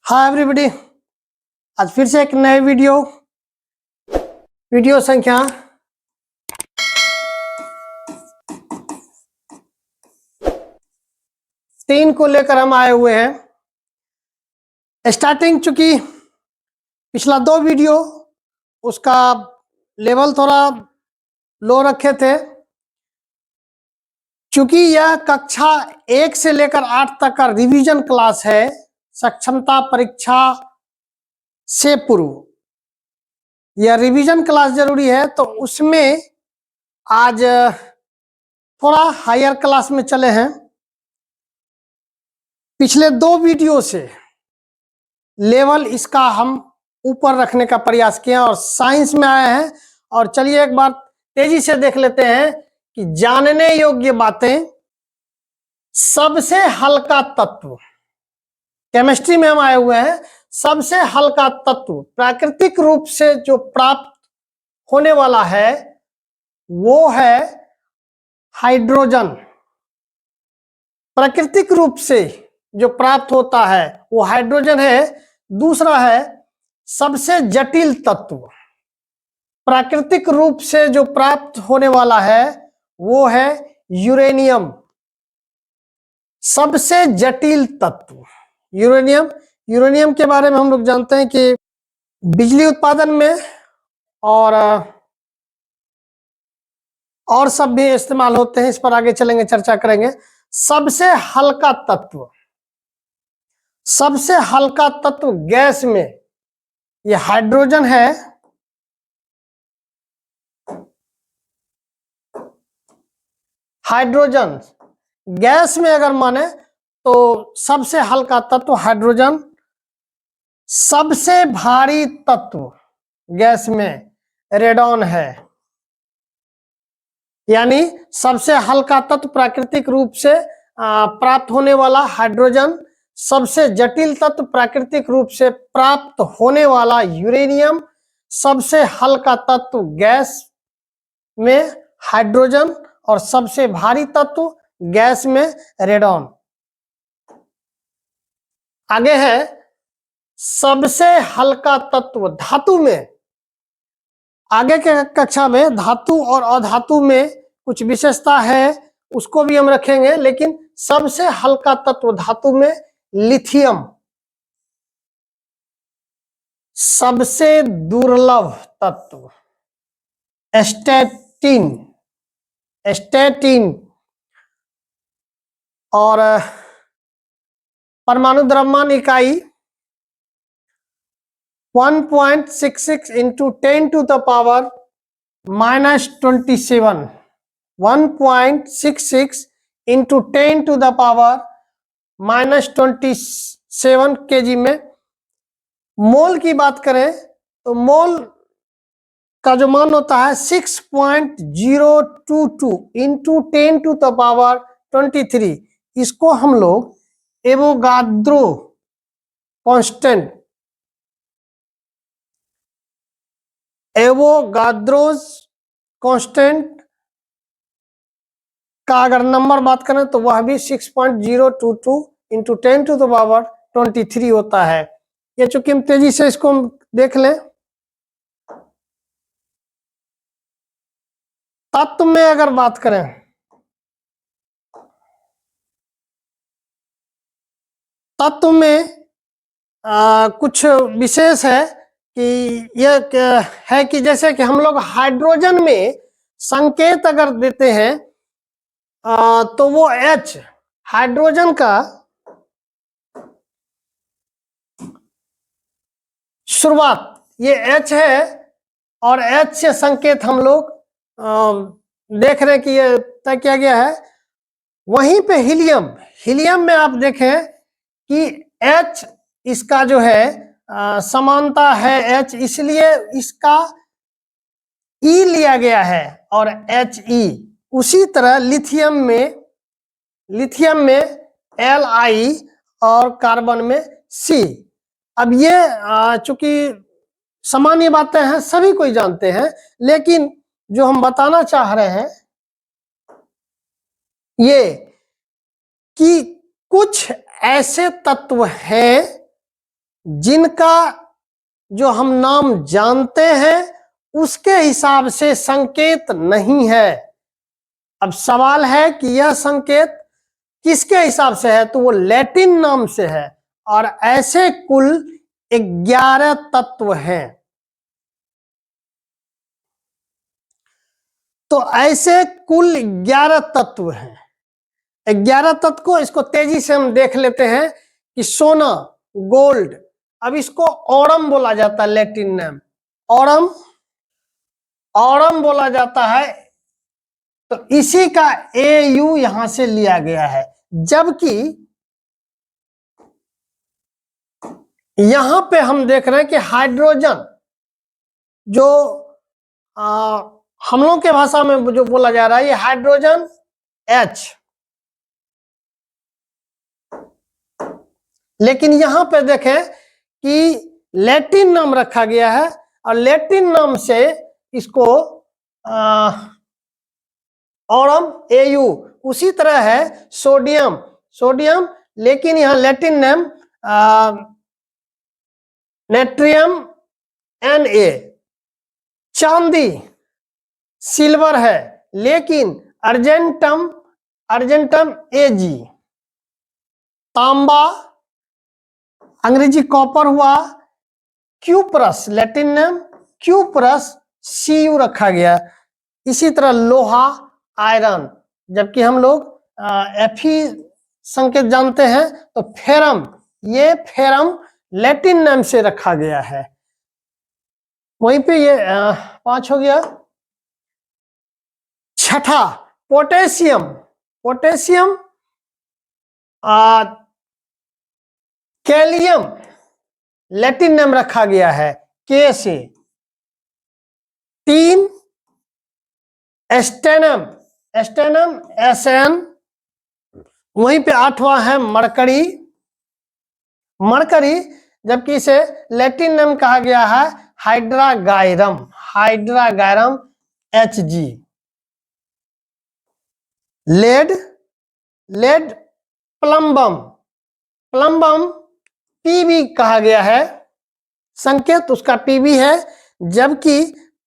Hi everybody, आज फिर से एक नए वीडियो संख्या 3 को लेकर हम आए हुए हैं। स्टार्टिंग चूंकि पिछला 2 वीडियो उसका लेवल थोड़ा लो रखे थे, चूंकि यह कक्षा 1 से लेकर 8 तक का रिवीजन क्लास है सक्षमता परीक्षा से पूर्व। यह रिवीजन क्लास जरूरी है, तो उसमें आज थोड़ा हायर क्लास में चले हैं। पिछले 2 वीडियो से लेवल इसका हम ऊपर रखने का प्रयास किए और साइंस में आए हैं। और चलिए एक बार तेजी से देख लेते हैं कि जानने योग्य बातें। सबसे हल्का तत्व, केमिस्ट्री में हम आए हुए हैं। सबसे हल्का तत्व प्राकृतिक रूप से जो प्राप्त होने वाला है वो है हाइड्रोजन। प्राकृतिक रूप से जो प्राप्त होता है वो हाइड्रोजन है। दूसरा है सबसे जटिल तत्व, प्राकृतिक रूप से जो प्राप्त होने वाला है वो है यूरेनियम। सबसे जटिल तत्व यूरेनियम के बारे में हम लोग जानते हैं कि बिजली उत्पादन में और सब भी इस्तेमाल होते हैं। इस पर आगे चलेंगे, चर्चा करेंगे। सबसे हल्का तत्व गैस में ये हाइड्रोजन है। हाइड्रोजन गैस में अगर माने तो सबसे हल्का तत्व हाइड्रोजन। सबसे भारी तत्व गैस में रेडॉन है। यानी सबसे हल्का तत्व प्राकृतिक रूप से प्राप्त होने वाला हाइड्रोजन, सबसे जटिल तत्व प्राकृतिक रूप से प्राप्त होने वाला यूरेनियम, सबसे हल्का तत्व गैस में हाइड्रोजन और सबसे भारी तत्व गैस में रेडॉन। आगे है सबसे हल्का तत्व धातु में। आगे के कक्षा में धातु और अधातु में कुछ विशेषता है, उसको भी हम रखेंगे। लेकिन सबसे हल्का तत्व धातु में लिथियम। सबसे दुर्लभ तत्व स्टैटिन और परमाणु द्रव्यमान इकाई 1.66 into 10 to the power -27। 1.66 into 10 to the power -27 kg में। मोल की बात करें तो मोल का जो मान होता है 6.022 into 10 to the power 23। इसको हम लोग एवोगाद्रो कांस्टेंट का अगर नंबर बात करें तो वह भी 6.022 into 10 to the power 23 होता है। ये चूंकि हम तेजी से इसको हम देख लें। तत्व में अगर बात करें, तत्व में कुछ विशेष है कि यह है कि जैसे कि हम लोग हाइड्रोजन में संकेत अगर देते हैं तो वो H, हाइड्रोजन का शुरुआत ये H है और H से संकेत हम लोग देख रहे हैं कि ये तय किया गया है। वहीं पे हीलियम में आप देखें कि H इसका जो है समानता है H, इसलिए इसका E लिया गया है और He। उसी तरह लिथियम में Li और कार्बन में C। अब ये चूंकि सामान्य बातें हैं, सभी कोई जानते हैं, लेकिन जो हम बताना चाह रहे हैं ये कि कुछ ऐसे तत्व हैं जिनका जो हम नाम जानते हैं उसके हिसाब से संकेत नहीं है। अब सवाल है कि यह संकेत किसके हिसाब से है, तो वो लैटिन नाम से है। और ऐसे कुल 11 तत्व हैं। तो ऐसे कुल 11 तत्व हैं। 11 तत्व को इसको तेजी से हम देख लेते हैं कि सोना, गोल्ड, अब इसको ऑरम बोला जाता है, लैटिन नाम ऑरम, ऑरम बोला जाता है। तो इसी का AU यहां से लिया गया है। जबकि यहां पे हम देख रहे हैं कि हाइड्रोजन, जो हम लोग के भाषा में जो बोला जा रहा है, ये हाइड्रोजन H, लेकिन यहां पे देखें कि लैटिन नाम रखा गया है और लैटिन नाम से इसको ऑरम AU। उसी तरह है सोडियम, सोडियम, लेकिन यहां लैटिन नाम नेट्रियम Na। चांदी, सिल्वर है, लेकिन अर्जेंटम, अर्जेंटम Ag। तांबा, अंग्रेजी कॉपर हुआ, क्यूप्रस, लैटिन नाम क्यूप्रस, Cu रखा गया। इसी तरह लोहा, आयरन, जबकि हम लोग Fe संकेत जानते हैं। तो फेरम, ये फेरम लैटिन नाम से रखा गया है। वहीं पे ये 5 हो गया। छठा पोटेशियम, पोटेशियम, कैलियम लैटिन नाम रखा गया है K से। 3 एस्टेनम, एस्टेनम Sn। वहीं पे 8वां है मरकरी, मरकरी, जबकि इसे लैटिन नाम कहा गया है hydrargyrum, hydrargyrum Hg। Lead, lead plumbum, plumbum Pb कहा गया है, संकेत उसका Pb है। जबकि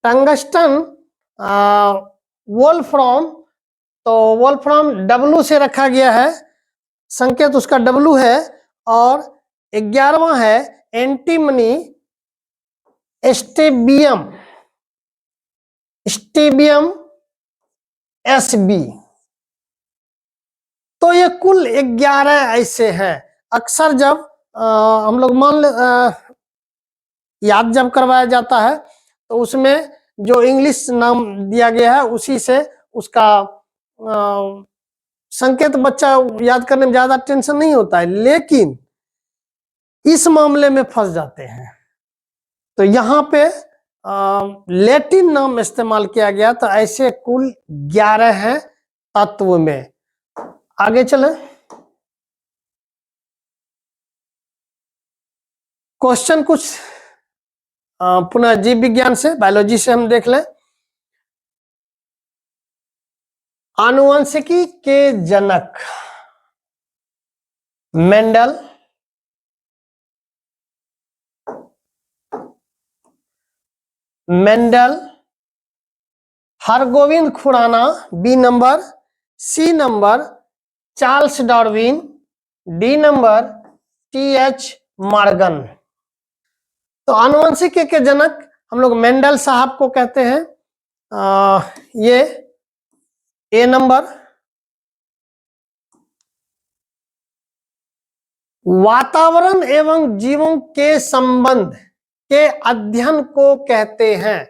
टंगस्टन वोल्फ्राम, तो वोल्फ्राम W से रखा गया है, संकेत उसका W है। और 11वां है एंटीमनी स्टेबियम, स्टेबियम Sb। तो ये कुल 11 ऐसे हैं। अक्सर जब हम लोग याद जब करवाया जाता है तो उसमें जो इंग्लिश नाम दिया गया है उसी से उसका संकेत बच्चा याद करने में ज्यादा टेंशन नहीं होता है, लेकिन इस मामले में फंस जाते हैं। तो यहाँ पे लैटिन नाम इस्तेमाल किया गया। तो ऐसे कुल 11 हैं तत्व में। आगे चलें। क्वेश्चन कुछ पुनः जीव विज्ञान से, बायोलॉजी से हम देख लें। आनुवंशिकी के जनक Mendel, Mendel, Hargobind Khorana B number, C number Charles Darwin, D number TH Morgan. तो आनुवंशिकी के जनक हम लोग मेंडल साहब को कहते हैं। ये A नंबर। वातावरण एवं जीवों के संबंध के अध्ययन को कहते हैं।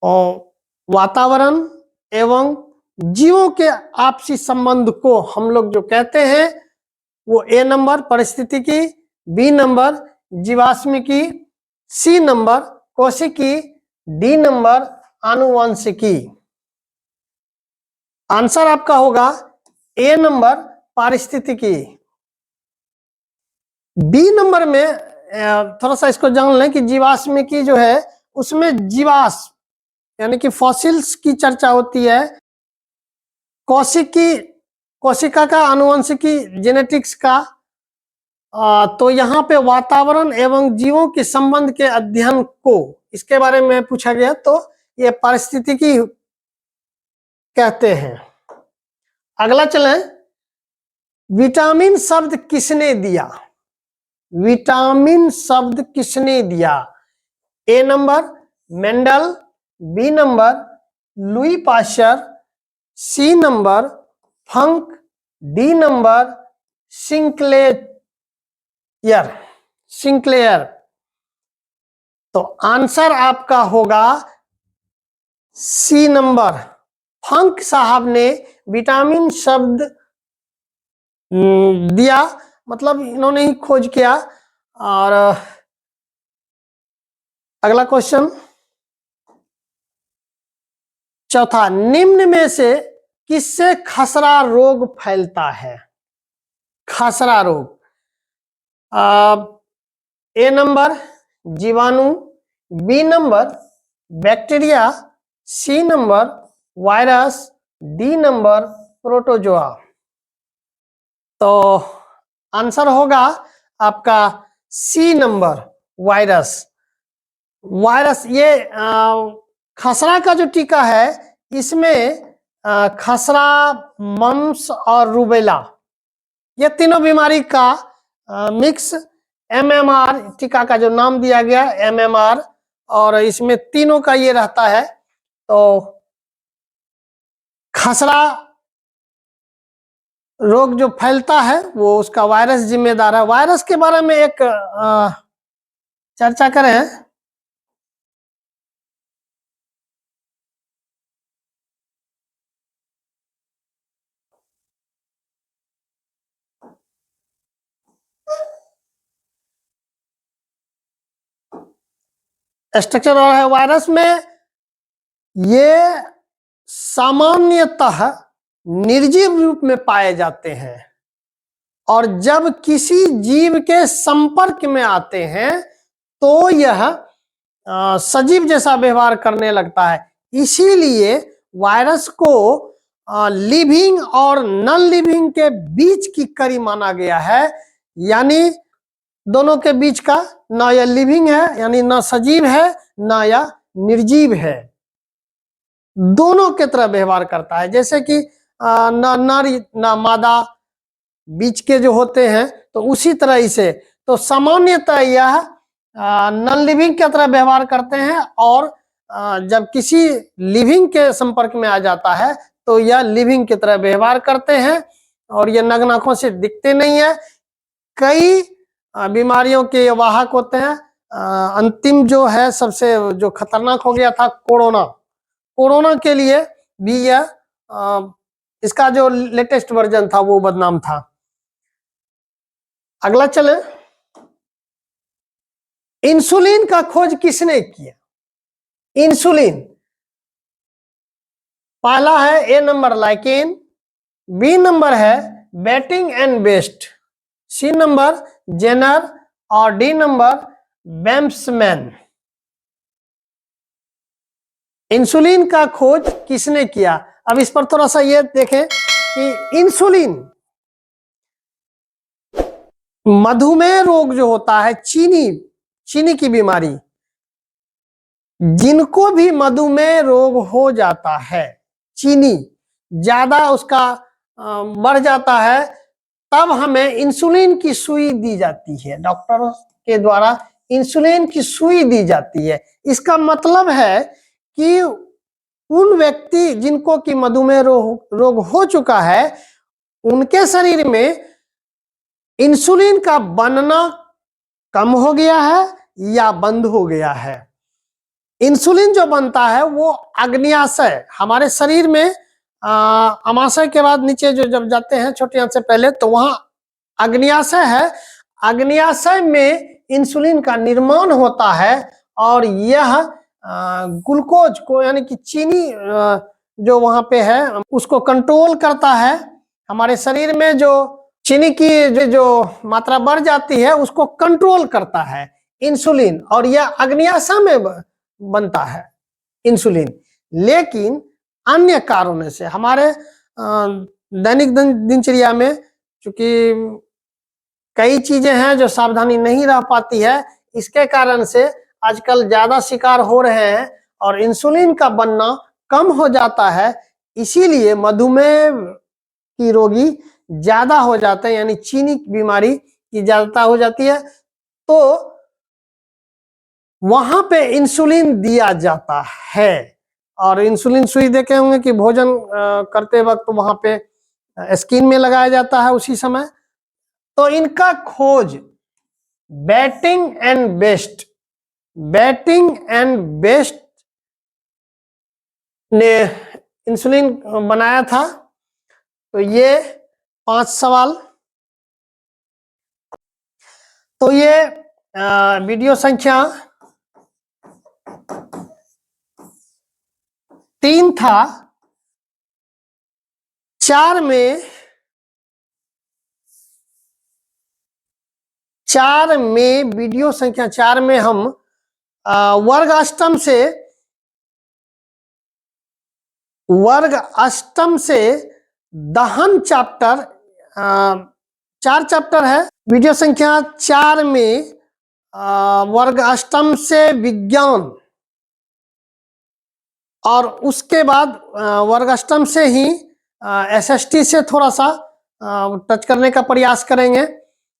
और वातावरण एवं जीवों के आपसी संबंध को हम लोग जो कहते हैं वो A नंबर परिस्थितिकी, B नंबर जीवाश्मिकी, C नंबर कोशिकी, D नंबर आनुवंशिकी। आंसर आपका होगा A नंबर पारिस्थितिकी। B नंबर में थोड़ा सा इसको जान लें कि जीवाश्मिकी जो है उसमें जीवाश्म यानी कि फॉसिल्स की चर्चा होती है। कोशिकी, कोशिका का आनुवंशिकी जेनेटिक्स का तो यहाँ पे वातावरण एवं जीवों के संबंध के अध्ययन को इसके बारे में पूछा गया, तो ये पारिस्थितिकी कहते हैं। अगला चलें, विटामिन शब्द किसने दिया? विटामिन शब्द किसने दिया? A number Mendel, B number Louis Pasteur, C number Funk, D number Sinclair. तो आंसर आपका होगा सी नंबर। फंक साहब ने विटामिन शब्द दिया, मतलब इन्होंने ही खोज किया। और अगला क्वेश्चन, चौथा, निम्न में से किससे खसरा रोग फैलता है? खसरा रोग, ए नंबर जीवाणु, B number bacteria, C number virus, D number protozoa. तो आंसर होगा आपका सी नंबर वायरस। वायरस, ये खसरा का जो टीका है इसमें खसरा, मम्स और रूबेला, ये तीनों बीमारी का मिक्स एमएमआर टीका का जो नाम दिया गया एमएमआर, और इसमें तीनों का ये रहता है। तो खसरा रोग जो फैलता है वो उसका वायरस जिम्मेदार है। वायरस के बारे में एक चर्चा करें। स्ट्रक्चर और है वायरस में, ये सामान्यतः निर्जीव रूप में पाए जाते हैं, और जब किसी जीव के संपर्क में आते हैं तो यह सजीव जैसा व्यवहार करने लगता है। इसीलिए वायरस को लिविंग और नॉन लिविंग के बीच की कड़ी माना गया है, यानी दोनों के बीच का, ना यह लिविंग है यानी ना सजीव है, ना यह निर्जीव है, दोनों के तरह व्यवहार करता है। जैसे कि ना नर ना मादा बीच के जो होते हैं, तो उसी तरह इसे, तो सामान्यतः यह नॉन लिविंग की तरह व्यवहार करते हैं, और जब किसी लिविंग के संपर्क में आ जाता है तो यह लिविंग की तरह व्यवहार करते हैं, और ये नग्न आंखों से दिखते नहीं है। कई बीमारियों के वाहक होते हैं। अंतिम जो है सबसे जो खतरनाक हो गया था कोरोना के लिए भी यह इसका जो लेटेस्ट वर्जन था वो बदनाम था। अगला चले, इंसुलिन का खोज किसने किया? इंसुलिन, पहला है A number lichen, B number है Banting and Best, C number Jenner, और डी नंबर बैम्समैन। इंसुलिन का खोज किसने किया? अब इस पर थोड़ा सा ये देखें कि इंसुलिन, मधुमेह रोग जो होता है, चीनी की बीमारी, जिनको भी मधुमेह रोग हो जाता है, चीनी ज्यादा उसका बढ़ जाता है, तब हमें इंसुलिन की सुई दी जाती है, डॉक्टर के द्वारा इंसुलिन की सुई दी जाती है। इसका मतलब है कि उन व्यक्ति जिनको कि मधुमेह रोग हो चुका है, उनके शरीर में इंसुलिन का बनना कम हो गया है या बंद हो गया है। इंसुलिन जो बनता है वो अग्न्याशय, हमारे शरीर में अमाशय के बाद नीचे जो जब जाते हैं छोटी आंत से पहले, तो वहां अग्न्याशय है। अग्न्याशय में इंसुलिन का निर्माण होता है, और यह ग्लूकोज को यानी कि चीनी जो वहां पे है उसको कंट्रोल करता है। हमारे शरीर में जो चीनी की जो मात्रा बढ़ जाती है उसको कंट्रोल करता है इंसुलिन, और यह अग्न्याशय में बनता है इंसुलिन। लेकिन अन्य कारणों से हमारे दैनिक दिनचर्या में, चूंकि कई चीजें हैं जो सावधानी नहीं रह पाती है, इसके कारण से आजकल ज्यादा शिकार हो रहे हैं और इंसुलिन का बनना कम हो जाता है। इसीलिए मधुमेह की रोगी ज्यादा हो जाते हैं, यानी चीनी की बीमारी की ज्यादा हो जाती है, तो वहां पे इंसुलिन दिया जाता है। और इंसुलिन सुई देखे होंगे कि भोजन करते वक्त वहां पे स्किन में लगाया जाता है उसी समय। तो इनका खोज बैटिंग एंड बेस्ट ने इंसुलिन बनाया था। तो ये 5 सवाल। तो ये वीडियो संख्या 3 था। 4 में वीडियो संख्या 4 में हम वर्ग अष्टम से दहन चैप्टर, 4 चैप्टर है। वीडियो संख्या 4 में वर्ग अष्टम से विज्ञान, और उसके बाद वर्ग अष्टम से ही एसएसटी से थोड़ा सा टच करने का प्रयास करेंगे,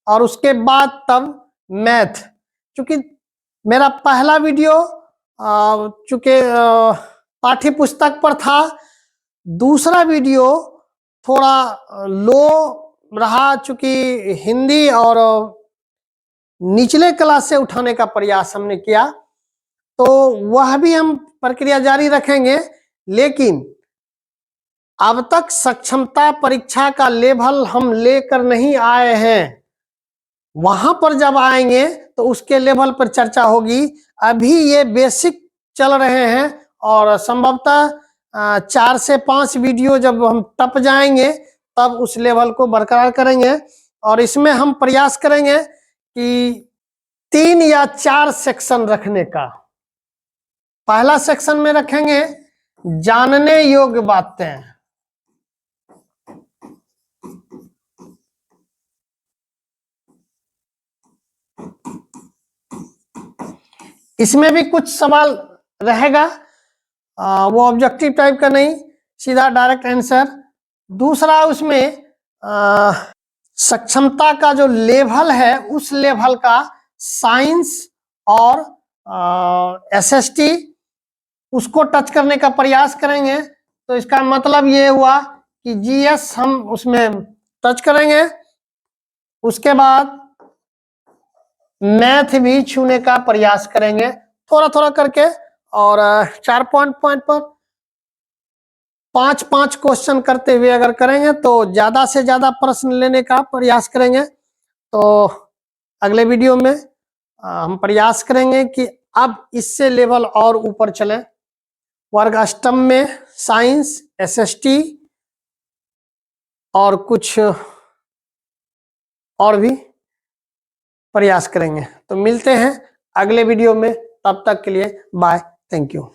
और उसके बाद तब मैथ। क्योंकि मेरा पहला वीडियो चूंकि पाठ्य पुस्तक पर था, दूसरा वीडियो थोड़ा लो रहा, चूंकि हिंदी और निचले क्लास से उठाने का प्रयास हमने किया, तो वह भी हम प्रक्रिया जारी रखेंगे। लेकिन अब तक सक्षमता परीक्षा का लेवल हम लेकर नहीं आए हैं, वहां पर जब आएंगे तो उसके लेवल पर चर्चा होगी। अभी ये बेसिक चल रहे हैं, और संभवतः 4 से 5 वीडियो जब हम टप जाएंगे तब उस लेवल को बरकरार करेंगे। और इसमें हम प्रयास करेंगे कि 3 या 4 सेक्शन रखने का। पहला सेक्शन में रखेंगे जानने योग्य बातें, इसमें भी कुछ सवाल रहेगा, वो ऑब्जेक्टिव टाइप का नहीं, सीधा डायरेक्ट आंसर। दूसरा उसमें सक्षमता का जो लेवल है उस लेवल का साइंस और एसएसटी उसको टच करने का प्रयास करेंगे। तो इसका मतलब ये हुआ कि जीएस हम उसमें टच करेंगे, उसके बाद मैथ भी छूने का प्रयास करेंगे थोड़ा थोड़ा करके। और 4 पॉइंट पर 5-5 क्वेश्चन करते हुए अगर करेंगे तो ज्यादा से ज्यादा प्रश्न लेने का प्रयास करेंगे। तो अगले वीडियो में हम प्रयास करेंगे कि अब इससे लेवल और ऊपर चले। वर्ग अष्टम में साइंस, एसएसटी और कुछ और भी प्रयास करेंगे। तो मिलते हैं अगले वीडियो में, तब तक के लिए बाय, थैंक यू।